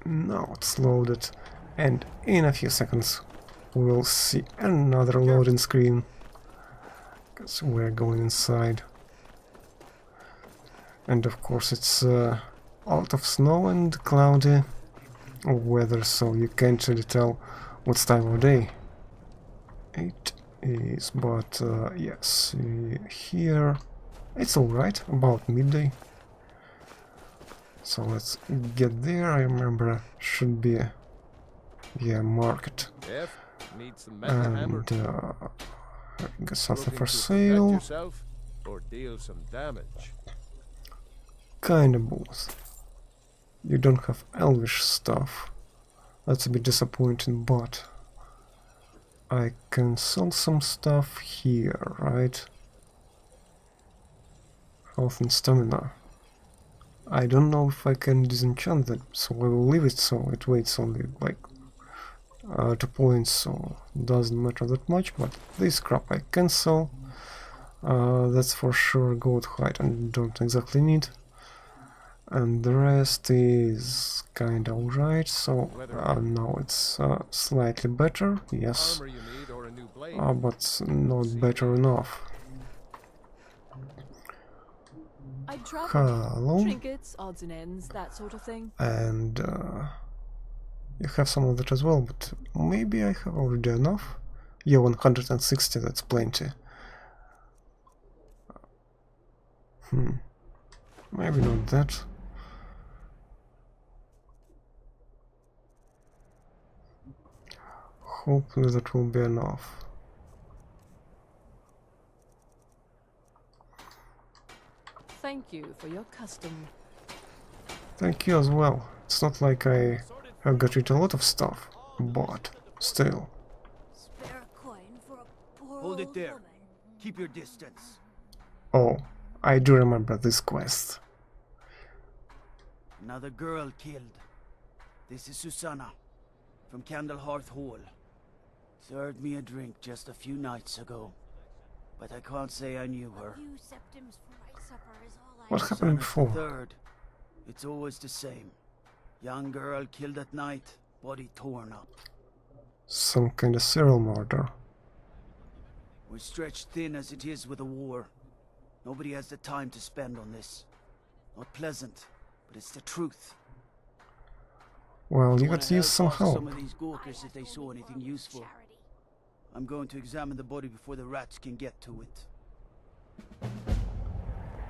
Now it's loaded, and in a few seconds we'll see another loading screen, because we're going inside. And of course it's a lot of snow and cloudy weather, so you can't really tell what's time of day it is, but yes, here it's alright, about midday. So let's get there. I remember should be market. And got something for sale. Or deal some damage. Kinda both. You don't have elvish stuff. That's a bit disappointing, but I can sell some stuff here, right? Health and stamina. I don't know if I can disenchant that, so I will leave it so it waits only like 2 points, so doesn't matter that much, but this crap I can sell. That's for sure. Gold hide I don't exactly need. And the rest is kinda alright, so now it's slightly better, yes, but not better enough. Hello. Trinkets, odds and ends, that sort of thing. And you have some of that as well, but maybe I have already enough. Yeah, 160, that's plenty. Maybe not that. Hopefully that will be enough. Thank you for your custom. Thank you as well. It's not like I have got rid of a lot of stuff, but still. Spare a coin for a poor Hold it old there. woman. Keep your distance. Oh, I do remember this quest. Another girl killed. This is Susanna from Candlehearth Hall. Served me a drink just a few nights ago, but I can't say I knew her. Few septims for my supper is all I What have. happened Susanna's the before? third. It's always the same. Young girl killed at night, body torn up. Some kind of serial murder. We're stretched thin as it is with the war. Nobody has the time to spend on this. Not pleasant, but it's the truth. Well, you Wanna got to use some off some help. of these gawkers if they saw anything useful. Charity. I'm going to examine the body before the rats can get to it.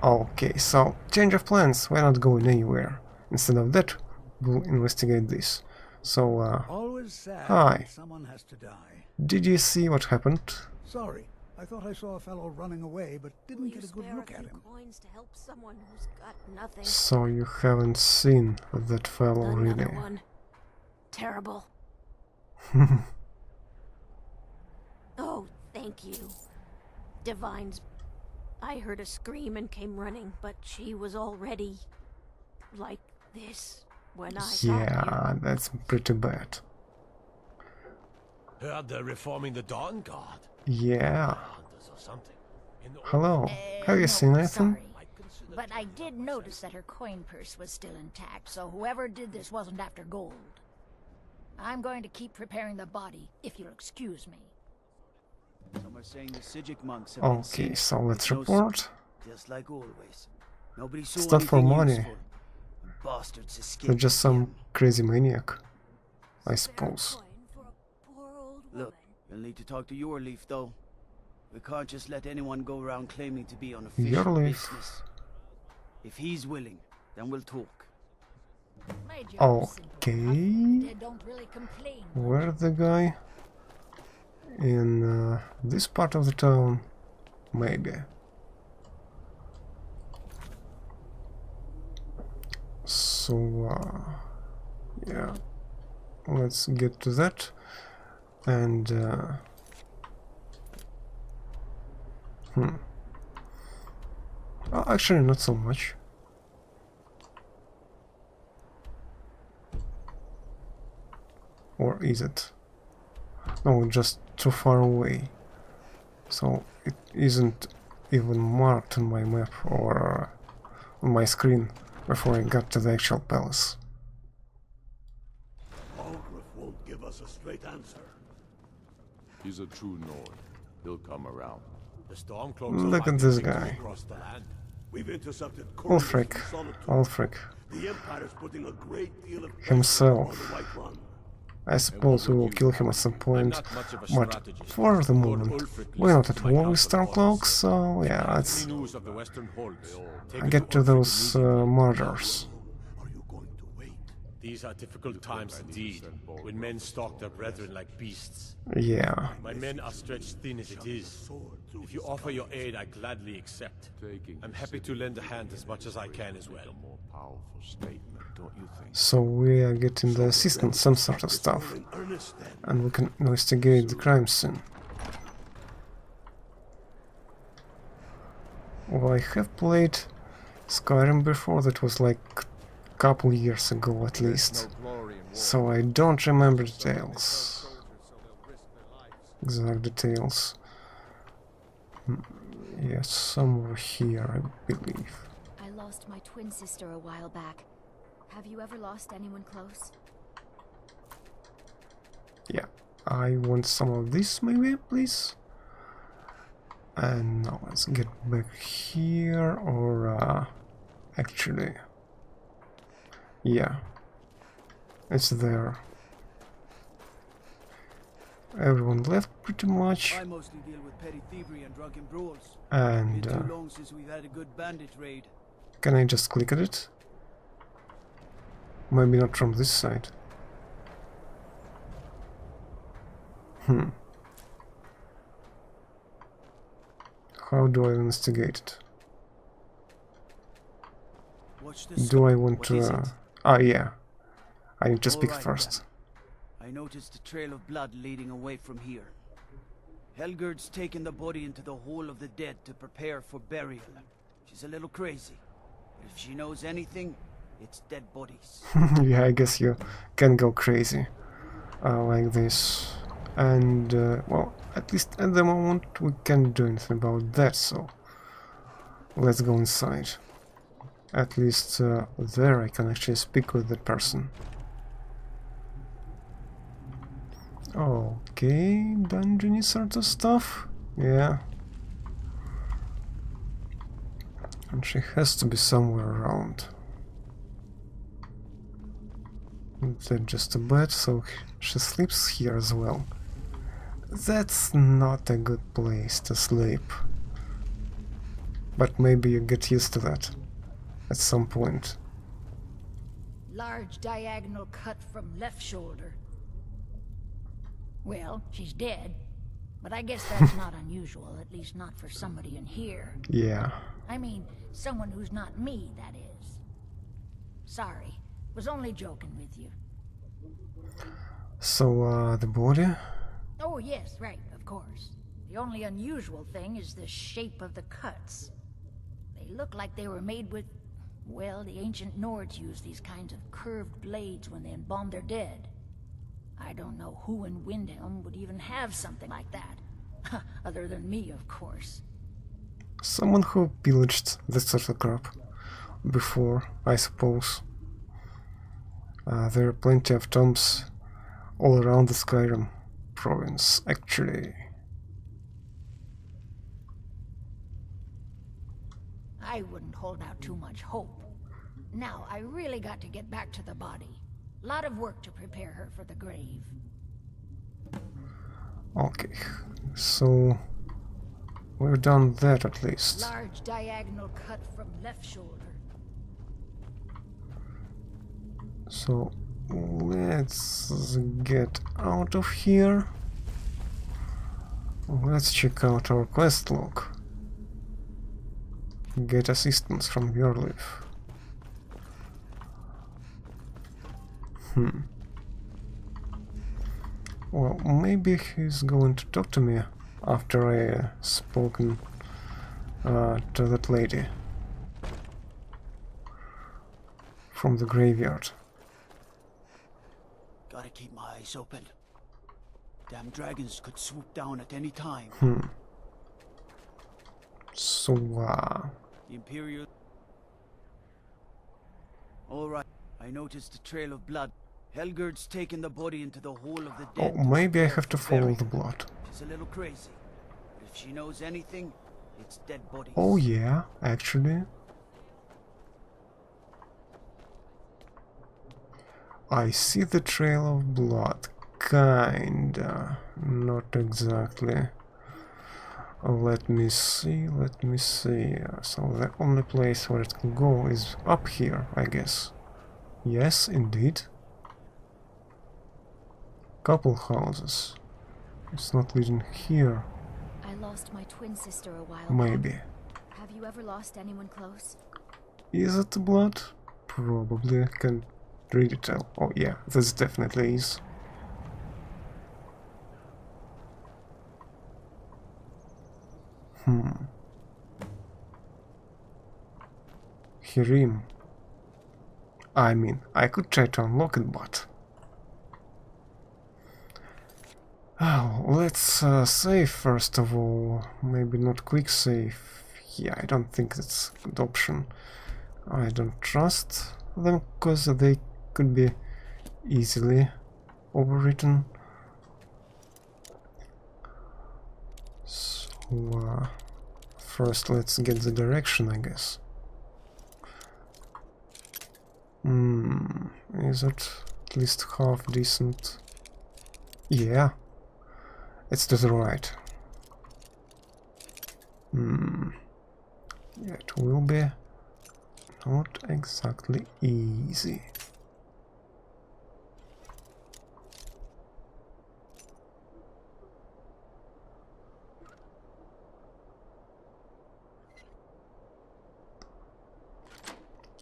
Okay, so change of plans. We're not going anywhere. Instead of that, we'll investigate this. So, Always sad hi. when someone has to die. Did you see what happened? Sorry, I thought I saw a fellow running away, but Will didn't you get a good spare look a at few him. coins to help someone who's got nothing? So you haven't seen that fellow, Another really? one. Terrible. Oh, thank you. Divine's... I heard a scream and came running, but she was already... like this when I got Yeah, here. that's pretty bad. Heard they're reforming the Dawn Guard. Yeah. Hunters or something. In the Hello. Have you seen anything? Sorry, but I did notice that her coin purse was still intact, so whoever did this wasn't after gold. I'm going to keep preparing the body, if you'll excuse me. Some are saying the Sijic monks have been Okay, seen. so let's It's no report. secret, just like always. Nobody saw It's not for anything money. useful. Bastards escaped. You're just some again. crazy maniac, I Spare a suppose. coin for a poor old Look, you'll need to talk to your leaf, though. We can't just let anyone go around claiming to be on official Your leaf? business. If he's willing, then we'll talk. My job is simple Okay. enough. They don't really complain. Where's the guy? In this part of the town? Maybe. So, yeah. Let's get to that. And, actually, not so much. Or is it? No, just too far away. So it isn't even marked on my map or on my screen before I got to the actual palace. us a straight answer. He's a true Nord. He'll come around. The Stormcloaks Look are at this migrating guy. across the land. We've intercepted couriers Ulfric. from Solitude. Ulfric. The Empire is putting a great deal of pressure Himself. on the White Run. I suppose we will kill him at some point, not much of a but strategist. for the Lord moment, Ulfric we're not listens at to my war with counsel Stormcloaks, orders. so yeah, let's Any news of the Western Holds? Take I it get to Ulfric those immediately. murders. Are you going to wait? These are difficult times indeed, when men stalk their brethren like beasts. Yeah, My men are stretched thin as it is. If you offer your aid, I gladly accept. I'm happy to lend a hand as much as I can as well. A more powerful statement, don't you think? so we are getting the assistance, some sort of stuff, In earnest then. and we can investigate the crime scene. Well, I have played Skyrim before, that was like a couple years ago at least, so I don't remember details. Exact details. Yes, somewhere here, I believe. I lost my twin sister a while back. Have you ever lost anyone close? Yeah, I want some of this, maybe, please. And now let's get back here, or actually, yeah, it's there. Everyone left pretty much, I mostly deal with petty thievery and drunken brawls. and Been too long since we've had a good bandit raid. can I just click at it? Maybe not from this side. How do I investigate it? Watch this. Do I want What is to... it? Yeah. I need to speak Alright, first. I noticed a trail of blood leading away from here. Helgerd's taken the body into the Hall of the Dead to prepare for burial. She's a little crazy. But if she knows anything, it's dead bodies. Yeah, I guess you can go crazy like this. And, well, at least at the moment we can't do anything about that, so let's go inside. At least there I can actually speak with that person. Okay, dungeony sort of stuff. Yeah. And she has to be somewhere around. That's just a bed, so she sleeps here as well. That's not a good place to sleep. But maybe you get used to that at some point. Large diagonal cut from left shoulder. Well, she's dead, but I guess that's not unusual, at least not for somebody in here. Yeah. I mean, someone who's not me, that is. Sorry, was only joking with you. So, the body? Oh, yes, right, of course. The only unusual thing is the shape of the cuts. They look like they were made with... well, the ancient Nords used these kinds of curved blades when they embalmed their dead. I don't know who in Windhelm would even have something like that. Other than me, of course. Someone who pillaged that sort of crap before, I suppose. There are plenty of tombs all around the Skyrim province, actually. I wouldn't hold out too much hope. Now, I really got to get back to the body. Lot of work to prepare her for the grave. Okay, so we've done that at least. Large diagonal cut from left shoulder. So let's get out of here. Let's check out our quest log. Get assistance from Björleif. Well, maybe he's going to talk to me after I spoken to that lady from the graveyard. Gotta keep my eyes open. Damn dragons could swoop down at any time. So, The Imperial... Alright, I noticed a trail of blood. Helgerd's taken the body into the hole of the Oh, dead. maybe I prepare have to for follow burial. the blood. She's a little crazy. But if she knows anything, it's dead bodies. Oh yeah, actually. I see the trail of blood. Kinda. Not exactly. Let me see. So the only place where it can go is up here, I guess. Yes, indeed. Couple houses. It's not leading here. I lost my twin sister a while Maybe. back. Have you ever lost anyone close? Is it blood? Probably. Can really tell. Oh yeah, this definitely is. Hirim. I mean, I could try to unlock it, but... Oh, let's save first of all. Maybe not quick save. Yeah, I don't think that's a good option. I don't trust them because they could be easily overwritten. So, first let's get the direction, I guess. Is it at least half decent? Yeah, it's to the right. Yeah, it will be not exactly easy.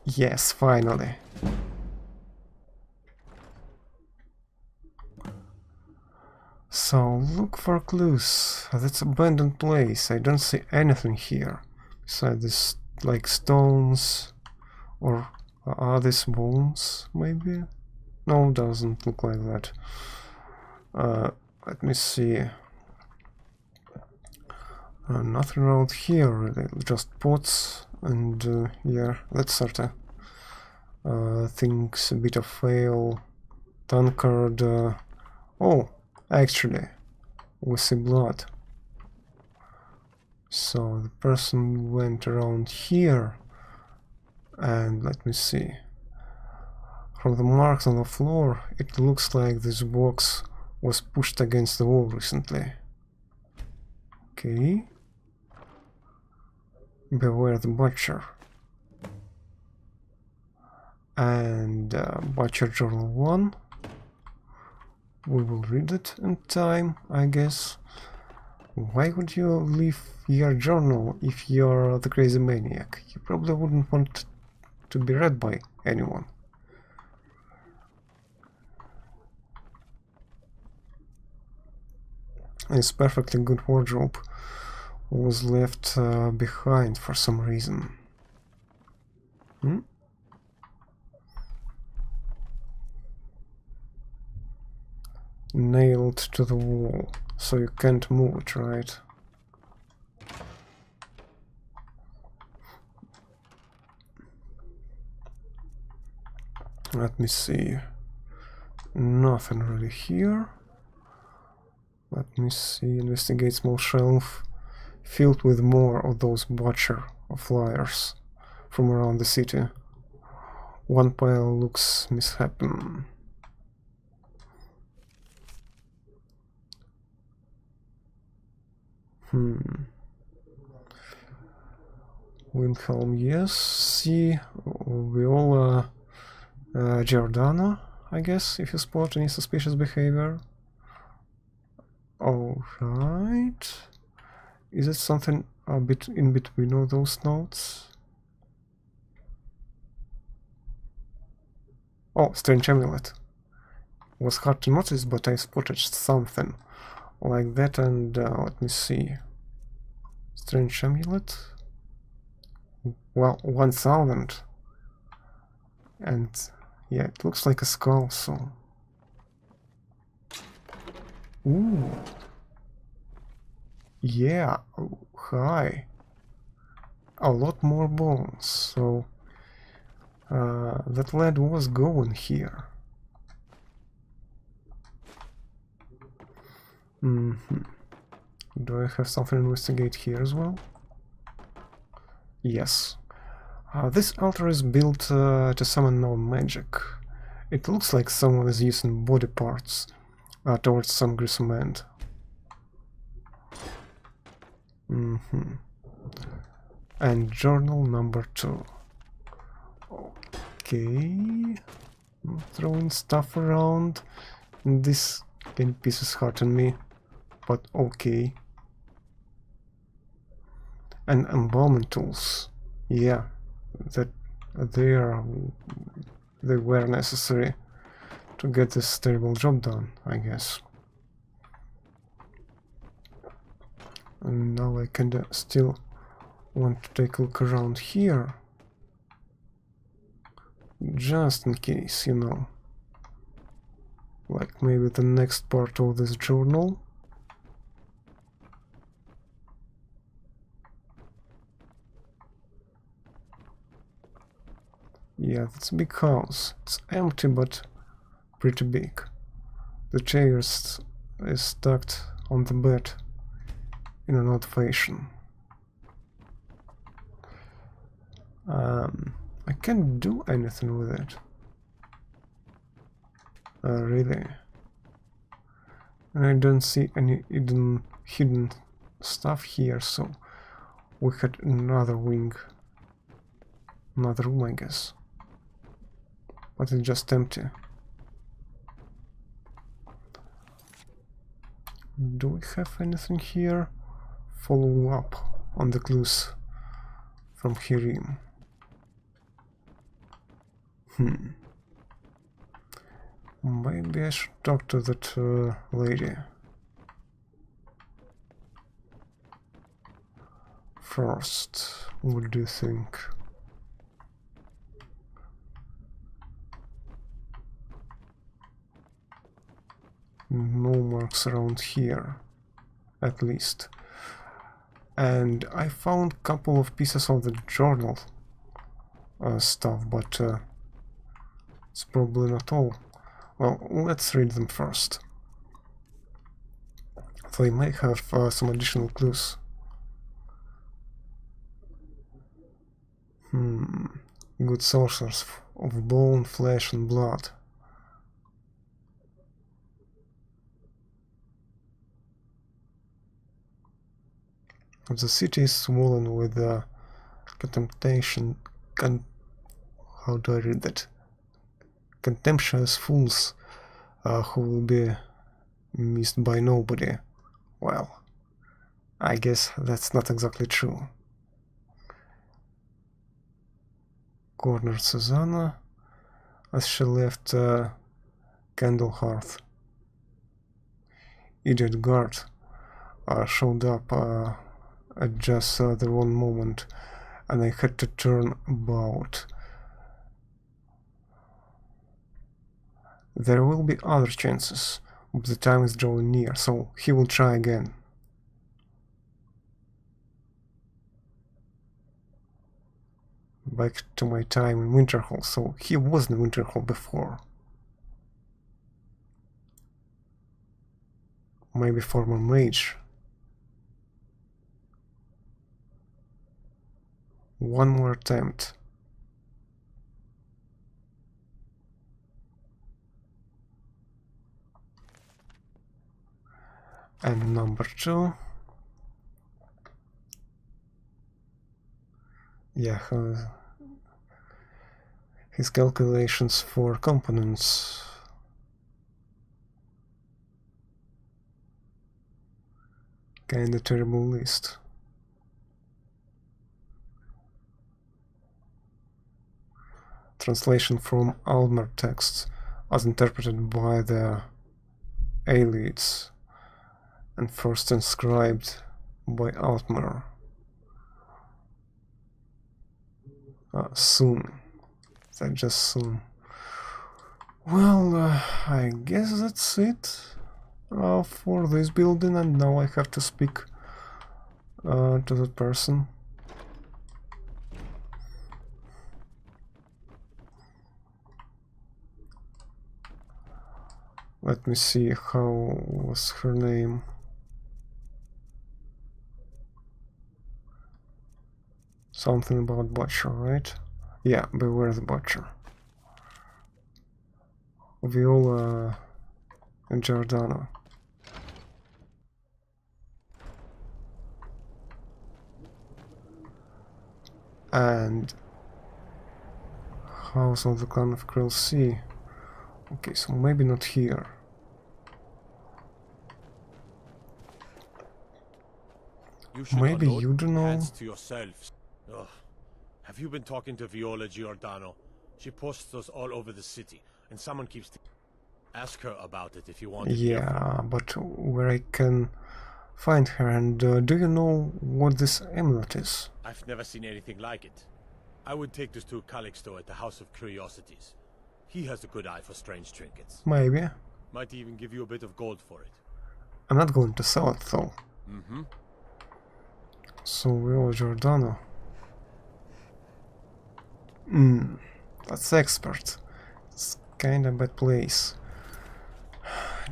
Yes, finally. So, look for clues. That's abandoned place. I don't see anything here. Besides this, like, stones. Or are these bones, maybe? No, doesn't look like that. Let me see. Nothing around here, really. Just pots and, yeah, that sort of things. A bit of ale, tankard. Oh, actually, we see blood. So the person went around here, and let me see. From the marks on the floor, it looks like this box was pushed against the wall recently. Okay. Beware the butcher. And Butcher Journal 1. We will read it in time, I guess. Why would you leave your journal if you're the crazy maniac? You probably wouldn't want to be read by anyone. This perfectly good wardrobe was left behind for some reason. Nailed to the wall, so you can't move it, right? Let me see. Nothing really here. Let me see. Investigate small shelf filled with more of those butcher flyers from around the city. One pile looks mishappen. Windhelm, yes. See, Viola Giordano, I guess, if you spot any suspicious behavior. Alright. Is it something a bit in between all those notes? Oh, strange amulet. Was hard to notice, but I spotted something like that, and let me see. Strange amulet? Well, 1000. And yeah, it looks like a skull, so... Ooh. Yeah, oh, hi. A lot more bones, so... that lad was going here. Do I have something to investigate here as well? Yes. This altar is built to summon no magic. It looks like someone is using body parts towards some gruesome end. And journal number 2. Okay. I'm throwing stuff around. This piece is hurting me, but okay. And embalming tools. Yeah, that they were necessary to get this terrible job done, I guess. And now I can still want to take a look around here, just in case, you know, like maybe the next part of this journal. Yeah, that's a big house. It's empty, but pretty big. The chair is stacked on the bed in an odd fashion. I can't do anything with it. Really? And I don't see any hidden stuff here, so we had another wing. Another room, I guess. But it's just empty. Do we have anything here? Follow up on the clues from Hirim. Maybe I should talk to that lady first. What do you think? No marks around here, at least. And I found a couple of pieces of the journal stuff, but it's probably not all. Well, let's read them first. They may have some additional clues. Good sources of bone, flesh, and blood. The city is swollen with how do I read that? Contemptuous fools who will be missed by nobody. Well, I guess that's not exactly true. Cornered Susanna as she left Candlehearth. Idiot guard showed up at just the wrong moment, and I had to turn about. There will be other chances, but the time is drawing near, so he will try again. Back to my time in Winterhall, so he was in Winterhall before. Maybe former mage. One more attempt. And number 2. Yeah, his calculations for components. Kinda terrible list. Translation from Almer texts as interpreted by the Aelids and first inscribed by Altmer. Soon. That just soon. Well, I guess that's it for this building, and now I have to speak to that person. Let me see, how was her name? Something about Butcher, right? Yeah, Beware the Butcher. Viola and Giordano. And House of the Clan of Krill Sea. Okay, so maybe not here. You should Maybe unload you don't know. hands to yourselves. Ugh. Have you been talking to Viola Giordano? She posts us all over the city, and someone keeps... Ask her about it if you want to hear from her. Yeah, but where I can find her, and do you know what this amulet is? I've never seen anything like it. I would take this to Calixto at the House of Curiosities. He has a good eye for strange trinkets. Maybe. Might even give you a bit of gold for it. I'm not going to sell it though. Mm-hmm. So Viola Giordano. That's expert. It's kinda bad place.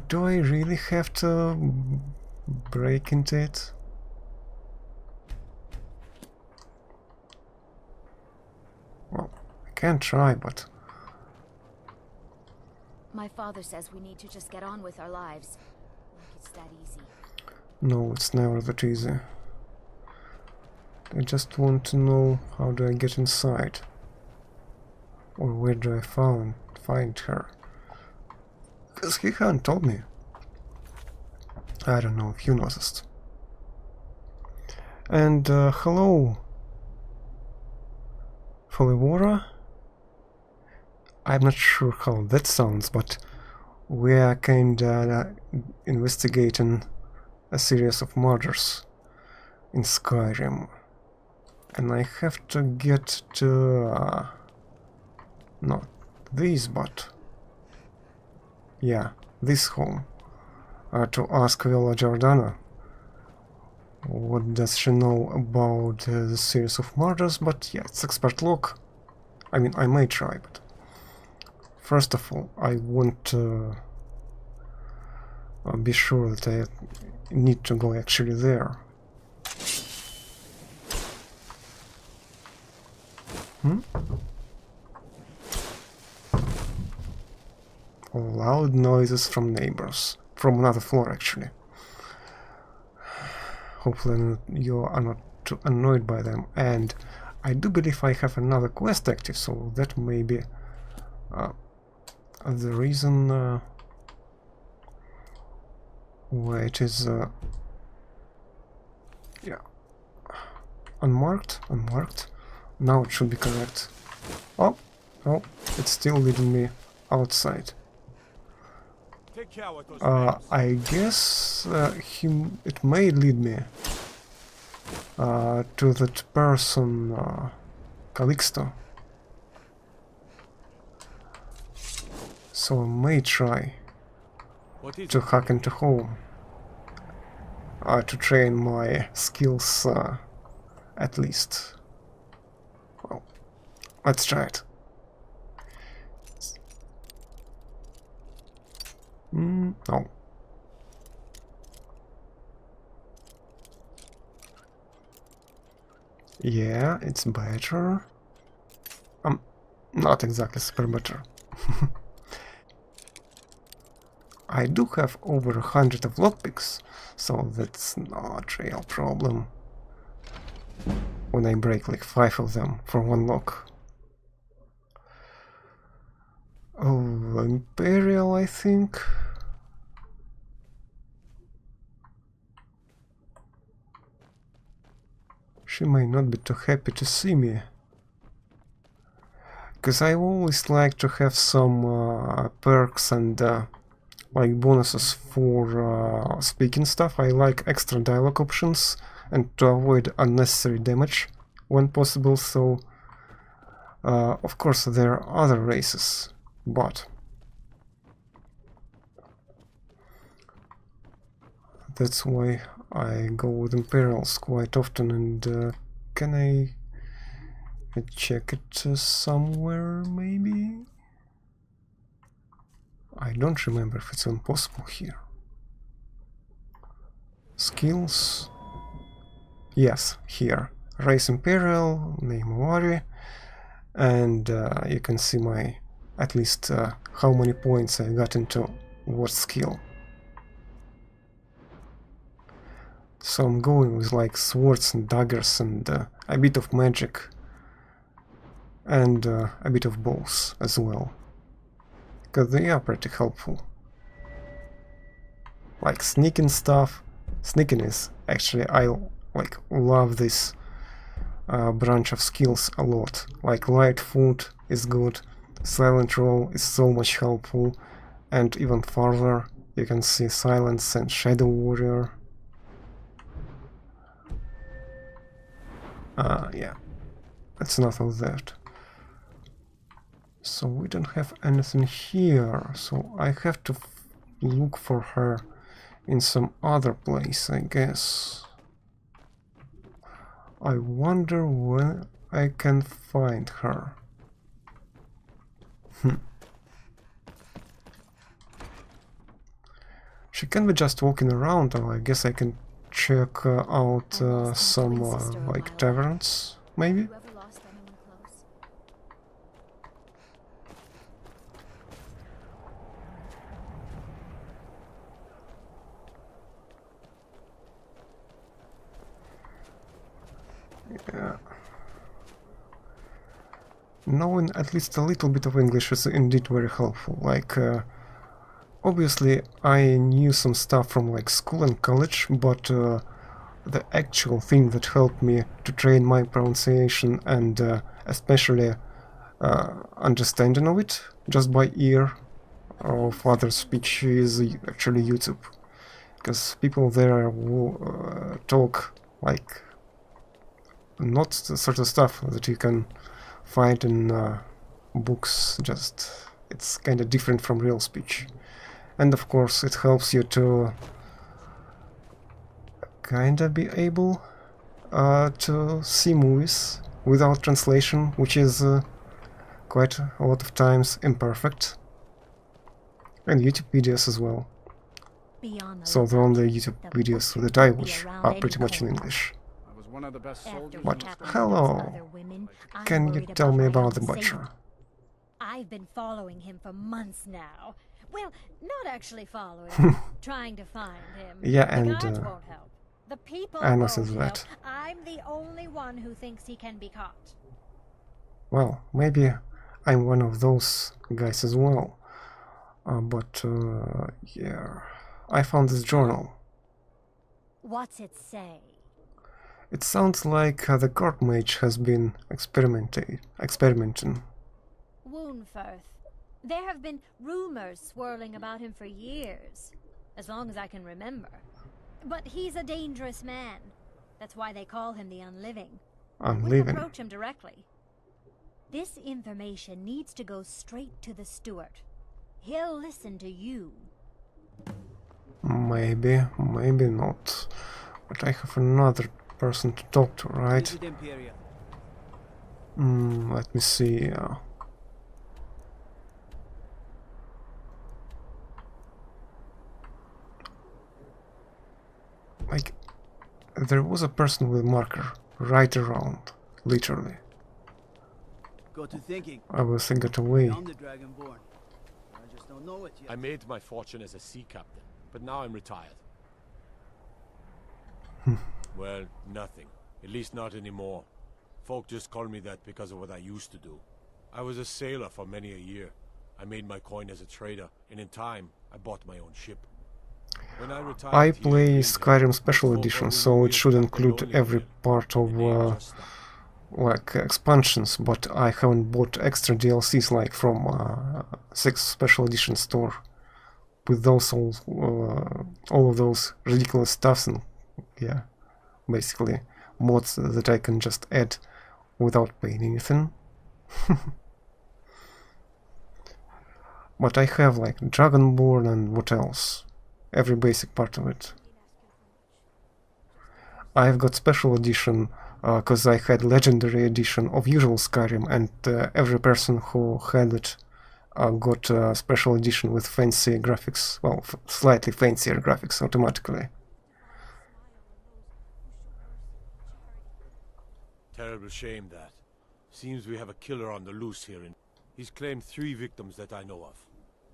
Do I really have to break into it? Well, I can try, but... My father says we need to just get on with our lives. Like it's that easy. No, it's never that easy. I just want to know, how do I get inside? Or where do I find her? Because he hadn't told me. I don't know if you noticed. And hello, Folivora? I'm not sure how that sounds, but we are kinda investigating a series of murders in Skyrim. And I have to get to... not this, but... yeah, this home. To ask Viola Giordano what does she know about the series of murders, but yeah, it's expert look. I mean, I may try, but... first of all, I want to be sure that I need to go actually there. Loud noises from neighbors. From another floor, actually. Hopefully you are not too annoyed by them. And I do believe I have another quest active, so that may be the reason why it is yeah, unmarked. Now it should be correct. Oh, it's still leading me outside. Take care with those I guess it may lead me to that person, Calixto. So I may try to hack into home, to train my skills at least. Well, let's try it. No. Yeah, it's better. Not exactly super better. I do have over 100 of lockpicks, so that's not a real problem when I break like 5 of them for one lock. Oh, Imperial, I think. She may not be too happy to see me. Because I always like to have some perks and like bonuses for speaking stuff. I like extra dialogue options and to avoid unnecessary damage when possible, so of course there are other races, but that's why I go with Imperials quite often. And can I check it somewhere, maybe? I don't remember if it's even possible here. Skills. Yes, here. Race Imperial, name Avari, and you can see my, at least how many points I got into what skill. So I'm going with like swords and daggers and a bit of magic and a bit of bows as well, because they are pretty helpful. Like sneaking stuff. Sneaking is actually, I like love this branch of skills a lot. Like light foot is good, silent roll is so much helpful, and even farther you can see silence and shadow warrior. Yeah, that's enough of that. So we don't have anything here, so I have to look for her in some other place, I guess. I wonder when I can find her. She can be just walking around, or I guess I can check out some like taverns, maybe? Have you ever lost anyone close? Yeah. Knowing at least a little bit of English is indeed very helpful. Like, obviously I knew some stuff from like school and college, but the actual thing that helped me to train my pronunciation and especially understanding of it just by ear of other speech is actually YouTube, because people there will talk like not the sort of stuff that you can find in books, just it's kind of different from real speech. And of course it helps you to kind of be able to see movies without translation, which is quite a lot of times imperfect, and YouTube videos as well. So the only YouTube videos that I watch are pretty much in English. I was one of the best soldiers. But hello, can you tell me about the butcher? I've been following him for months now. Well, not actually following him, trying to find him. Yeah, the and guards won't help. The people Anna won't says help. that. I'm the only one who thinks he can be caught. Well, maybe I'm one of those guys as well. Yeah, I found this journal. What's it say? It sounds like the court mage has been experimenting. Woundfirth. There have been rumors swirling about him for years, as long as I can remember. But he's a dangerous man. That's why they call him the Unliving. We'll approach him directly. This information needs to go straight to the steward. He'll listen to you. Maybe, maybe not. But I have another person to talk to, right? Let me see. Like, there was a person with a marker right around, literally. Go to thinking. I was got away. I'm the Dragonborn. I just don't know it yet. I made my fortune as a sea captain, but now I'm retired. Well, nothing. At least not anymore. Folk just call me that because of what I used to do. I was a sailor for many a year. I made my coin as a trader, and in time, I bought my own ship. When I retired, I play Skyrim Special Edition, so it should include every part of like expansions, but I haven't bought extra DLCs like from 6 Special Edition store with those all of those ridiculous stuffs and yeah, basically mods that I can just add without paying anything. But I have like Dragonborn and what else? Every basic part of it. I've got Special Edition because I had Legendary Edition of usual Skyrim, and every person who had it got a special edition with fancy graphics, well, slightly fancier graphics automatically. Terrible shame that. Seems we have a killer on the loose here. He's claimed 3 victims that I know of.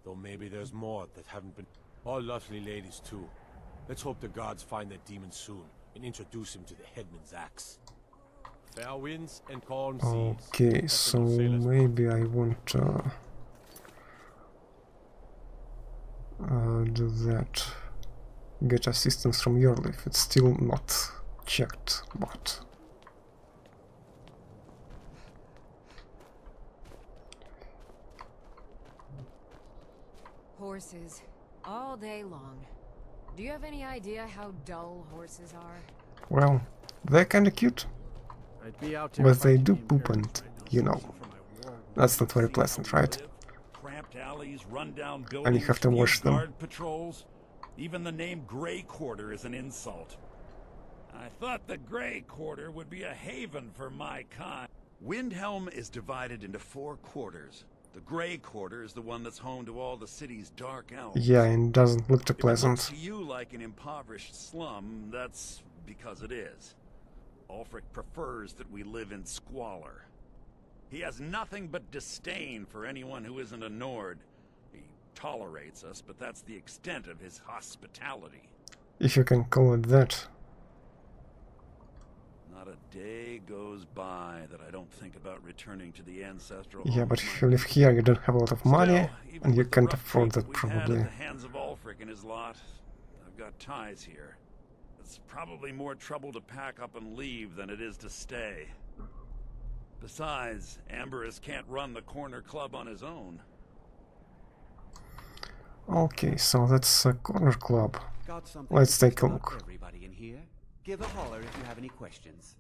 Though maybe there's more that haven't been... All lovely ladies too. Let's hope the gods find that demon soon and introduce him to the headman's axe. Fair winds and calm seas. Okay, so maybe I won't do that. Get assistance from Yorleaf. It's still not checked, but... Horses. All day long. Do you have any idea how dull horses are? Well, they're kinda cute. But they do poop and, you know, that's not very pleasant, right? And you have to wash them. Patrols. Even the name Grey Quarter is an insult. I thought the Grey Quarter would be a haven for my kind. Windhelm is divided into 4 quarters. The Grey Quarter is the one that's home to all the city's dark elves. Yeah, and doesn't look too pleasant. If it looks to you like an impoverished slum, that's because it is. Ulfric prefers that we live in squalor. He has nothing but disdain for anyone who isn't a Nord. He tolerates us, but that's the extent of his hospitality. If you can call it that. Not a day goes by that I don't think about returning to the ancestral. Yeah, but if you live here, you don't have a lot of money, and you can't afford that probably. At the hands of Ulfric and his lot, I've got ties here. It's probably more trouble to pack up and leave than it is to stay. Besides, Amberus can't run the corner club on his own. Okay, so that's a corner club. Let's take a look. Everybody in here. Give a holler if you have any questions.